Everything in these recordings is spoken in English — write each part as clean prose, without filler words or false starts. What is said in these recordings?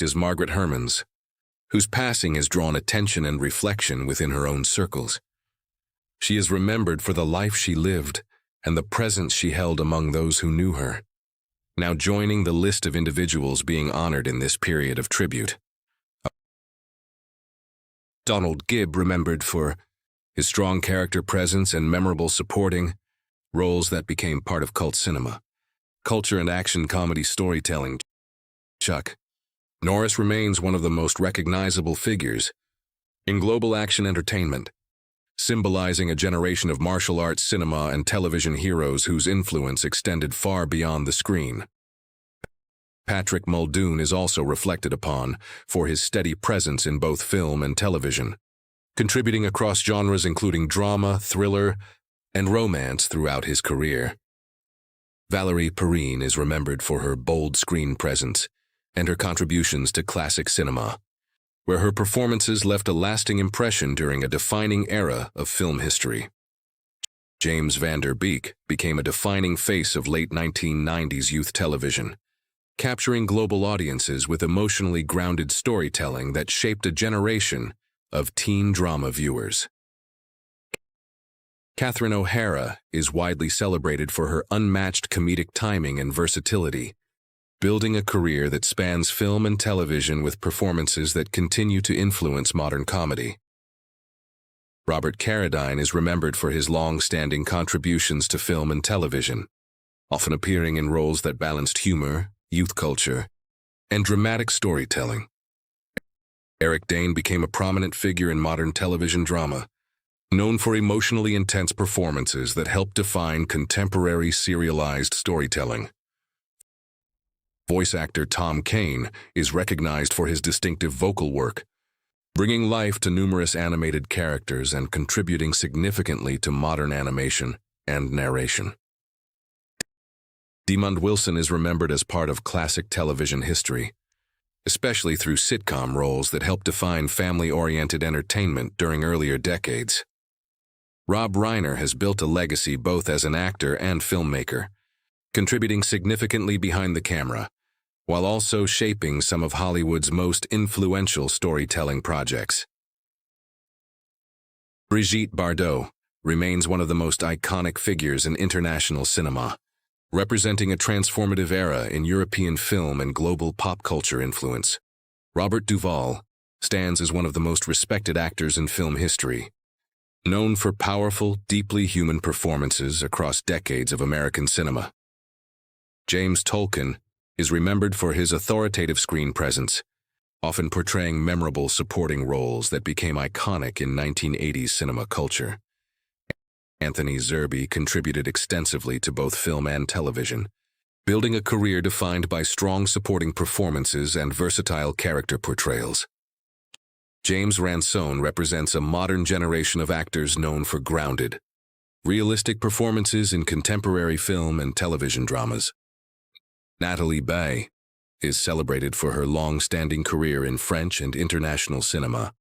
is Margaret Hermans, whose passing has drawn attention and reflection within her own circles. She is remembered for the life she lived and the presence she held among those who knew her, now joining the list of individuals being honored in this period of tribute. Donald Gibb, remembered for his strong character presence and memorable supporting roles that became part of cult cinema, culture and action comedy storytelling. Chuck Norris remains one of the most recognizable figures in global action entertainment, symbolizing a generation of martial arts cinema and television heroes whose influence extended far beyond the screen. Patrick Muldoon is also reflected upon for his steady presence in both film and television, contributing across genres including drama, thriller, and romance throughout his career. Valerie Perrine is remembered for her bold screen presence and her contributions to classic cinema, where her performances left a lasting impression during a defining era of film history. James Van Der Beek became a defining face of late 1990s youth television, capturing global audiences with emotionally grounded storytelling that shaped a generation of teen drama viewers. Catherine O'Hara is widely celebrated for her unmatched comedic timing and versatility, building a career that spans film and television with performances that continue to influence modern comedy. Robert Carradine is remembered for his long-standing contributions to film and television, often appearing in roles that balanced humor, youth culture, and dramatic storytelling. Eric Dane became a prominent figure in modern television drama, known for emotionally intense performances that helped define contemporary serialized storytelling. Voice actor Tom Kane is recognized for his distinctive vocal work, bringing life to numerous animated characters and contributing significantly to modern animation and narration. Demond Wilson is remembered as part of classic television history, especially through sitcom roles that helped define family-oriented entertainment during earlier decades. Rob Reiner has built a legacy both as an actor and filmmaker, contributing significantly behind the camera, while also shaping some of Hollywood's most influential storytelling projects. Brigitte Bardot remains one of the most iconic figures in international cinema, representing a transformative era in European film and global pop culture influence. Robert Duvall stands as one of the most respected actors in film history, known for powerful, deeply human performances across decades of American cinema. James Tolkien is remembered for his authoritative screen presence, often portraying memorable supporting roles that became iconic in 1980s cinema culture. Anthony Zerbe contributed extensively to both film and television, building a career defined by strong supporting performances and versatile character portrayals. James Ransone represents a modern generation of actors known for grounded, realistic performances in contemporary film and television dramas. Natalie Baye is celebrated for her long-standing career in French and international cinema,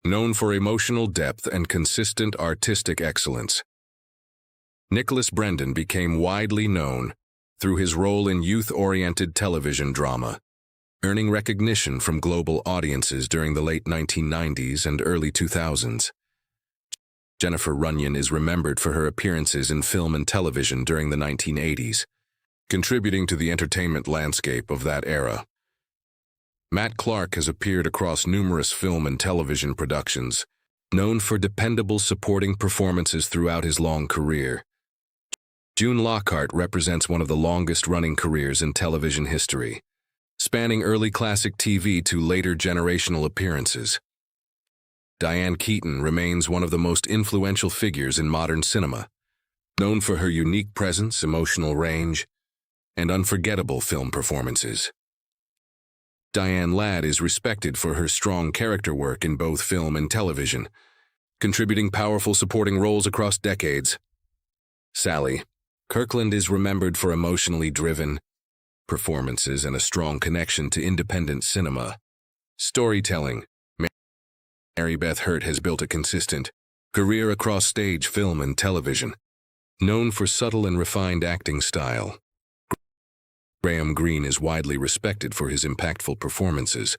known for emotional depth and consistent artistic excellence. Nicholas Brendon became widely known through his role in youth-oriented television drama, earning recognition from global audiences during the late 1990s and early 2000s. Jennifer Runyon is remembered for her appearances in film and television during the 1980s, contributing to the entertainment landscape of that era. Matt Clark has appeared across numerous film and television productions, known for dependable supporting performances throughout his long career. June Lockhart represents one of the longest-running careers in television history, spanning early classic TV to later generational appearances. Diane Keaton remains one of the most influential figures in modern cinema, known for her unique presence, emotional range, and unforgettable film performances. Diane Ladd is respected for her strong character work in both film and television, contributing powerful supporting roles across decades. Sally Kirkland is remembered for emotionally driven performances and a strong connection to independent cinema. Storytelling. Mary Beth Hurt has built a consistent career across stage, film, and television, known for subtle and refined acting style. Graham Greene is widely respected for his impactful performances,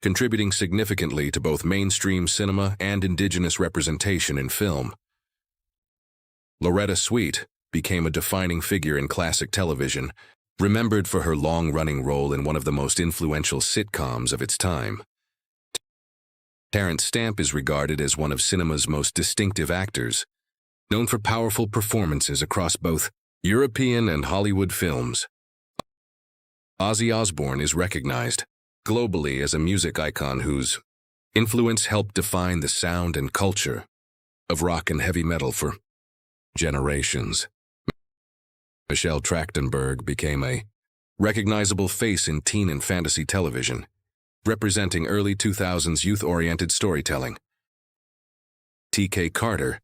contributing significantly to both mainstream cinema and indigenous representation in film. Loretta Swit became a defining figure in classic television, remembered for her long-running role in one of the most influential sitcoms of its time. Terence Stamp is regarded as one of cinema's most distinctive actors, known for powerful performances across both European and Hollywood films. Ozzy Osbourne is recognized globally as a music icon whose influence helped define the sound and culture of rock and heavy metal for generations. Michelle Trachtenberg became a recognizable face in teen and fantasy television, representing early 2000s youth-oriented storytelling. T.K. Carter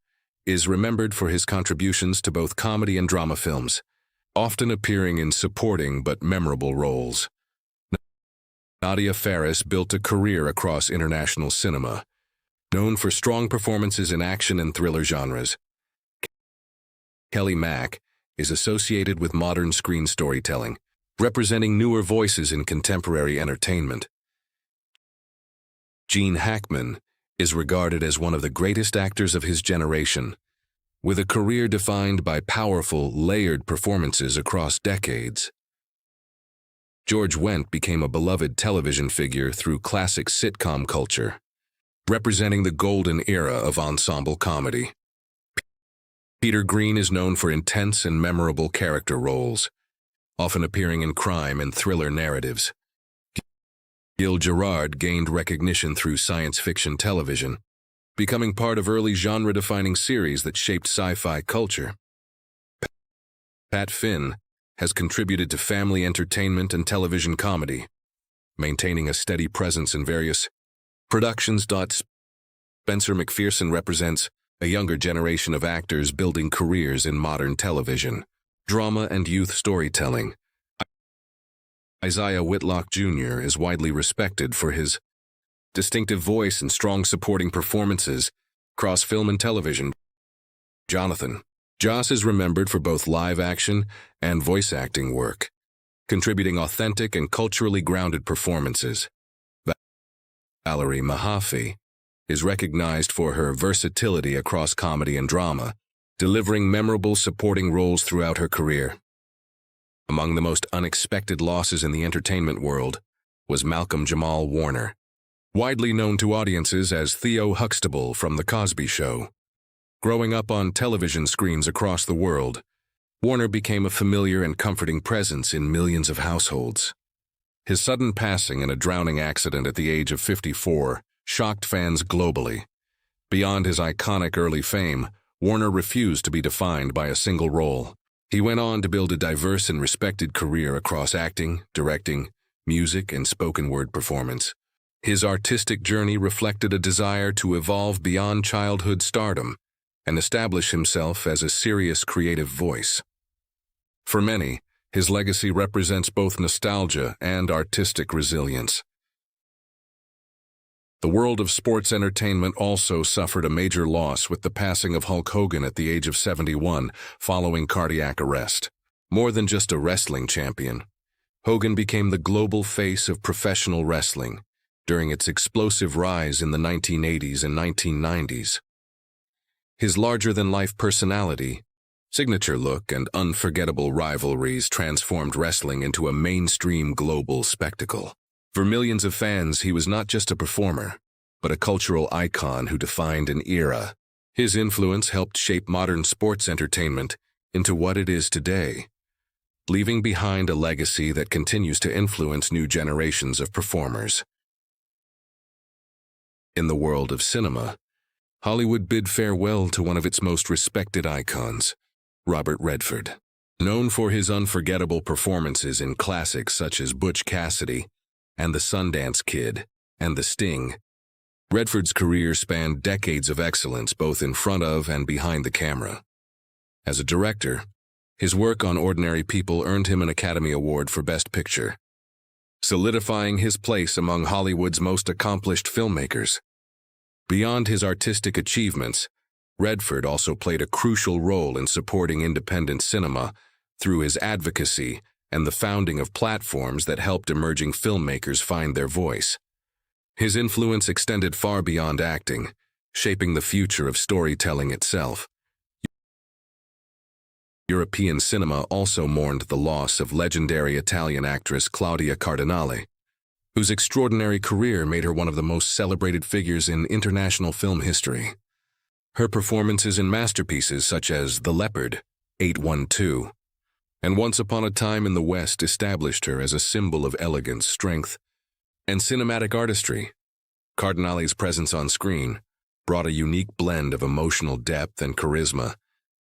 is remembered for his contributions to both comedy and drama films, often appearing in supporting but memorable roles. Nadia Faris built a career across international cinema, known for strong performances in action and thriller genres. Kelly Mack is associated with modern screen storytelling, representing newer voices in contemporary entertainment. Gene Hackman is regarded as one of the greatest actors of his generation, with a career defined by powerful, layered performances across decades. George Wendt became a beloved television figure through classic sitcom culture, representing the golden era of ensemble comedy. Peter Green is known for intense and memorable character roles, often appearing in crime and thriller narratives. Gil Gerard gained recognition through science fiction television, becoming part of early genre-defining series that shaped sci-fi culture. Pat Finn has contributed to family entertainment and television comedy, maintaining a steady presence in various productions. Spencer McPherson represents a younger generation of actors building careers in modern television, drama, and youth storytelling. Isaiah Whitlock Jr. is widely respected for his distinctive voice and strong supporting performances across film and television. Jonathan Joss is remembered for both live-action and voice acting work, contributing authentic and culturally grounded performances. Valerie Mahaffey is recognized for her versatility across comedy and drama, delivering memorable supporting roles throughout her career. Among the most unexpected losses in the entertainment world was Malcolm-Jamal Warner, widely known to audiences as Theo Huxtable from The Cosby Show. Growing up on television screens across the world, Warner became a familiar and comforting presence in millions of households. His sudden passing in a drowning accident at the age of 54 shocked fans globally. Beyond his iconic early fame, Warner refused to be defined by a single role. He went on to build a diverse and respected career across acting, directing, music, and spoken word performance. His artistic journey reflected a desire to evolve beyond childhood stardom and establish himself as a serious creative voice. For many, his legacy represents both nostalgia and artistic resilience. The world of sports entertainment also suffered a major loss with the passing of Hulk Hogan at the age of 71 following cardiac arrest. More than just a wrestling champion, Hogan became the global face of professional wrestling during its explosive rise in the 1980s and 1990s. His larger-than-life personality, signature look, and unforgettable rivalries transformed wrestling into a mainstream global spectacle. For millions of fans, he was not just a performer, but a cultural icon who defined an era. His influence helped shape modern sports entertainment into what it is today, leaving behind a legacy that continues to influence new generations of performers. In the world of cinema, Hollywood bid farewell to one of its most respected icons, Robert Redford. Known for his unforgettable performances in classics such as Butch Cassidy and The Sundance Kid and The Sting, Redford's career spanned decades of excellence both in front of and behind the camera. As a director, his work on Ordinary People earned him an Academy Award for Best Picture, solidifying his place among Hollywood's most accomplished filmmakers. Beyond his artistic achievements, Redford also played a crucial role in supporting independent cinema through his advocacy and the founding of platforms that helped emerging filmmakers find their voice. His influence extended far beyond acting, shaping the future of storytelling itself. European cinema also mourned the loss of legendary Italian actress Claudia Cardinale, whose extraordinary career made her one of the most celebrated figures in international film history. Her performances in masterpieces such as The Leopard, 812, and Once Upon a Time in the West established her as a symbol of elegance, strength, and cinematic artistry. Cardinale's presence on screen brought a unique blend of emotional depth and charisma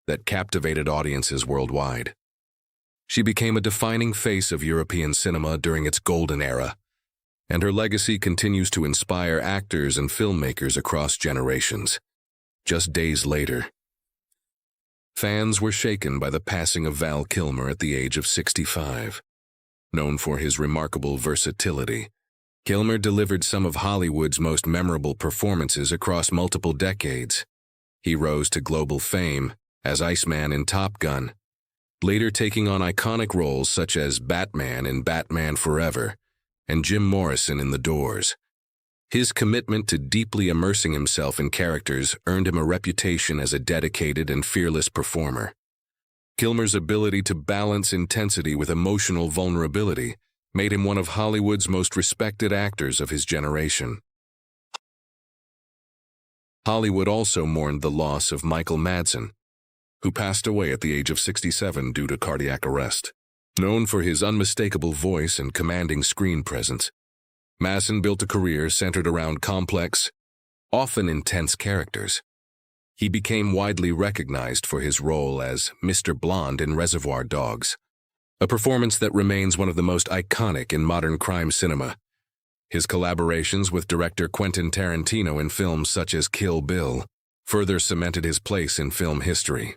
that captivated audiences worldwide. She became a defining face of European cinema during its golden era, and her legacy continues to inspire actors and filmmakers across generations. Just days later, fans were shaken by the passing of Val Kilmer at the age of 65. Known for his remarkable versatility, Kilmer delivered some of Hollywood's most memorable performances across multiple decades. He rose to global fame as Iceman in Top Gun, later taking on iconic roles such as Batman in Batman Forever and Jim Morrison in The Doors. His commitment to deeply immersing himself in characters earned him a reputation as a dedicated and fearless performer. Kilmer's ability to balance intensity with emotional vulnerability made him one of Hollywood's most respected actors of his generation. Hollywood also mourned the loss of Michael Madsen, who passed away at the age of 67 due to cardiac arrest. Known for his unmistakable voice and commanding screen presence, Madsen built a career centered around complex, often intense characters. He became widely recognized for his role as Mr. Blonde in Reservoir Dogs, a performance that remains one of the most iconic in modern crime cinema. His collaborations with director Quentin Tarantino in films such as Kill Bill further cemented his place in film history.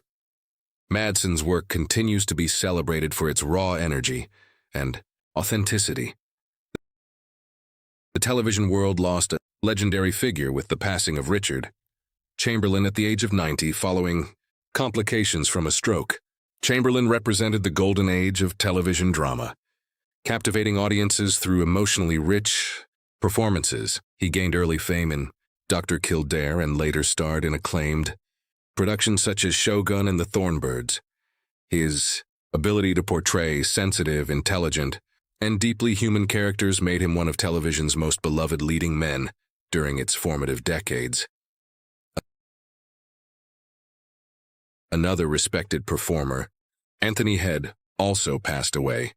Madsen's work continues to be celebrated for its raw energy and authenticity. The television world lost a legendary figure with the passing of Richard Chamberlain at the age of 90 following complications from a stroke. Chamberlain represented the golden age of television drama, captivating audiences through emotionally rich performances. He gained early fame in Dr. Kildare and later starred in acclaimed productions such as Shogun and The Thornbirds. His ability to portray sensitive, intelligent, and deeply human characters made him one of television's most beloved leading men during its formative decades. Another respected performer, Anthony Head, also passed away,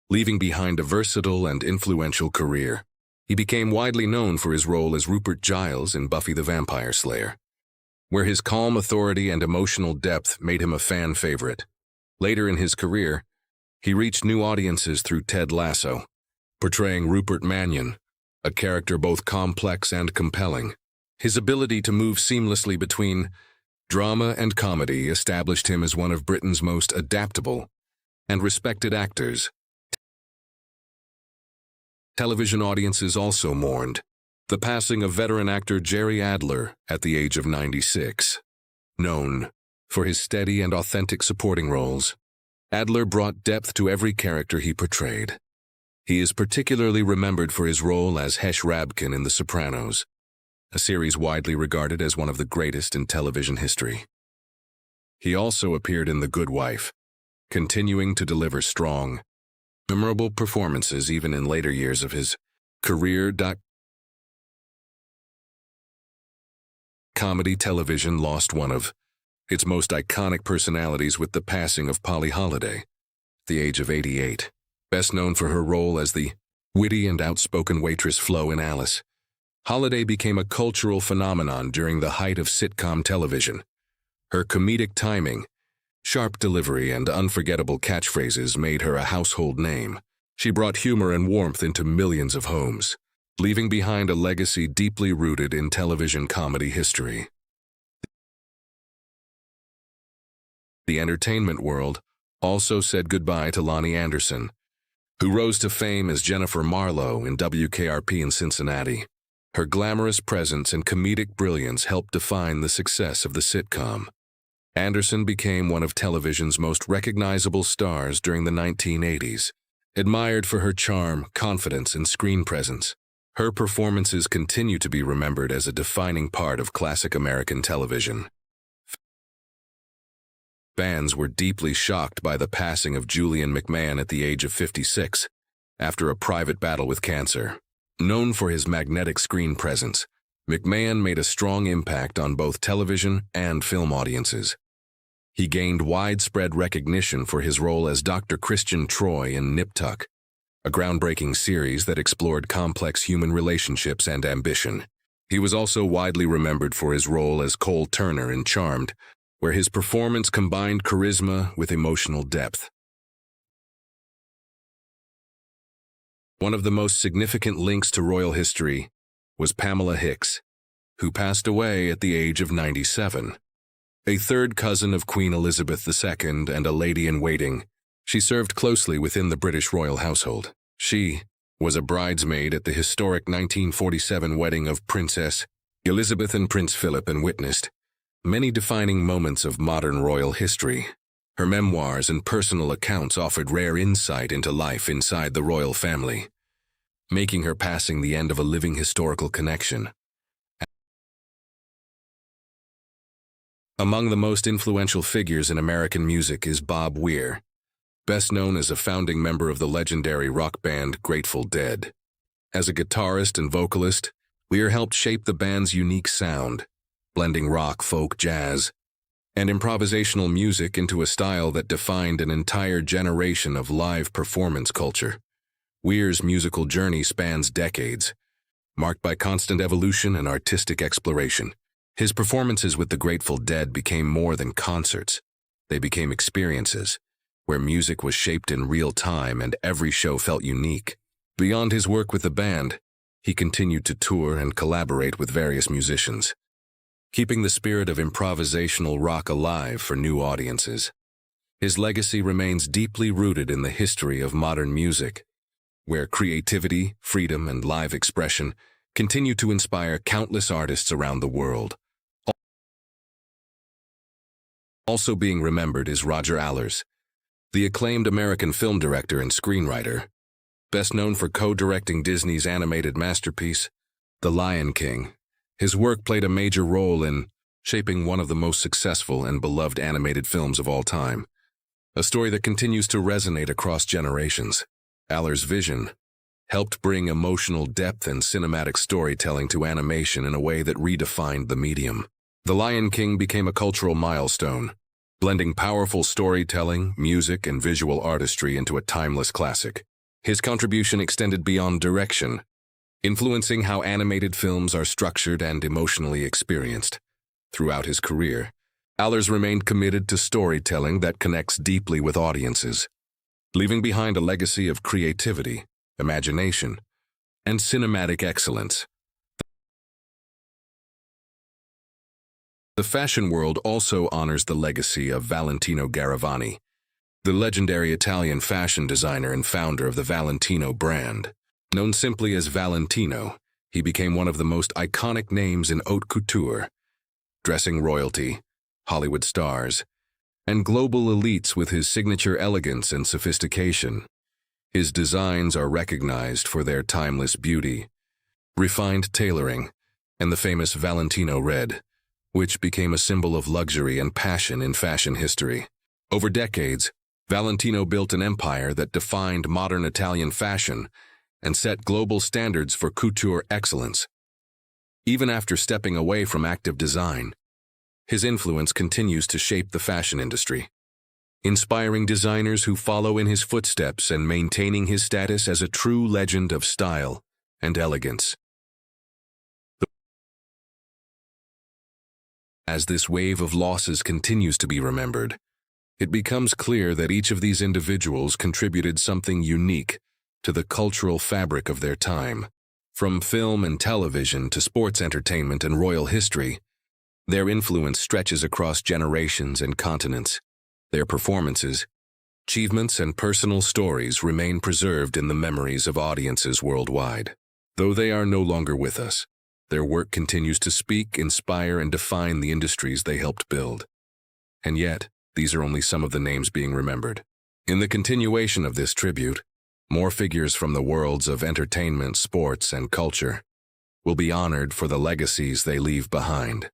leaving behind a versatile and influential career. He became widely known for his role as Rupert Giles in Buffy the Vampire Slayer, where his calm authority and emotional depth made him a fan favorite. Later in his career, he reached new audiences through Ted Lasso, portraying Rupert Mannion, a character both complex and compelling. His ability to move seamlessly between drama and comedy established him as one of Britain's most adaptable and respected actors. Television audiences also mourned the passing of veteran actor Jerry Adler at the age of 96. Known for his steady and authentic supporting roles, Adler brought depth to every character he portrayed. He is particularly remembered for his role as Hesh Rabkin in The Sopranos, a series widely regarded as one of the greatest in television history. He also appeared in The Good Wife, continuing to deliver strong, memorable performances even in later years of his career. Comedy television lost one of its most iconic personalities with the passing of Polly Holliday, at the age of 88. Best known for her role as the witty and outspoken waitress Flo in Alice, Holliday became a cultural phenomenon during the height of sitcom television. Her comedic timing, sharp delivery, and unforgettable catchphrases made her a household name. She brought humor and warmth into millions of homes, leaving behind a legacy deeply rooted in television comedy history. The entertainment world also said goodbye to Lonnie Anderson, who rose to fame as Jennifer Marlowe in WKRP in Cincinnati. Her glamorous presence and comedic brilliance helped define the success of the sitcom. Anderson became one of television's most recognizable stars during the 1980s. Admired for her charm, confidence, and screen presence, her performances continue to be remembered as a defining part of classic American television. Fans were deeply shocked by the passing of Julian McMahon at the age of 56, after a private battle with cancer. Known for his magnetic screen presence, McMahon made a strong impact on both television and film audiences. He gained widespread recognition for his role as Dr. Christian Troy in Nip Tuck, a groundbreaking series that explored complex human relationships and ambition. He was also widely remembered for his role as Cole Turner in Charmed, where his performance combined charisma with emotional depth. One of the most significant links to royal history was Pamela Hicks, who passed away at the age of 97. A third cousin of Queen Elizabeth II and a lady-in-waiting, she served closely within the British royal household. She was a bridesmaid at the historic 1947 wedding of Princess Elizabeth and Prince Philip and witnessed many defining moments of modern royal history. Her memoirs and personal accounts offered rare insight into life inside the royal family, making her passing the end of a living historical connection. Among the most influential figures in American music is Bob Weir, best known as a founding member of the legendary rock band Grateful Dead. As a guitarist and vocalist, Weir helped shape the band's unique sound, blending rock, folk, jazz, and improvisational music into a style that defined an entire generation of live performance culture. Weir's musical journey spans decades, marked by constant evolution and artistic exploration. His performances with the Grateful Dead became more than concerts. They became experiences, where music was shaped in real time and every show felt unique. Beyond his work with the band, he continued to tour and collaborate with various musicians, keeping the spirit of improvisational rock alive for new audiences. His legacy remains deeply rooted in the history of modern music, where creativity, freedom, and live expression continue to inspire countless artists around the world. Also being remembered is Roger Allers, the acclaimed American film director and screenwriter, best known for co-directing Disney's animated masterpiece, The Lion King. His work played a major role in shaping one of the most successful and beloved animated films of all time, a story that continues to resonate across generations. Allers' vision helped bring emotional depth and cinematic storytelling to animation in a way that redefined the medium. The Lion King became a cultural milestone, blending powerful storytelling, music, and visual artistry into a timeless classic. His contribution extended beyond direction, influencing how animated films are structured and emotionally experienced. Throughout his career, Allers remained committed to storytelling that connects deeply with audiences, leaving behind a legacy of creativity, imagination, and cinematic excellence. The fashion world also honors the legacy of Valentino Garavani, the legendary Italian fashion designer and founder of the Valentino brand. Known simply as Valentino, he became one of the most iconic names in haute couture, dressing royalty, Hollywood stars, and global elites with his signature elegance and sophistication. His designs are recognized for their timeless beauty, refined tailoring, and the famous Valentino red, which became a symbol of luxury and passion in fashion history. Over decades, Valentino built an empire that defined modern Italian fashion and set global standards for couture excellence. Even after stepping away from active design, his influence continues to shape the fashion industry, inspiring designers who follow in his footsteps and maintaining his status as a true legend of style and elegance. As this wave of losses continues to be remembered, it becomes clear that each of these individuals contributed something unique to the cultural fabric of their time. From film and television to sports entertainment and royal history, their influence stretches across generations and continents. Their performances, achievements, and personal stories remain preserved in the memories of audiences worldwide. Though they are no longer with us, their work continues to speak, inspire, and define the industries they helped build. And yet, these are only some of the names being remembered. In the continuation of this tribute, More figures from the worlds of entertainment, sports, and culture will be honored for the legacies they leave behind.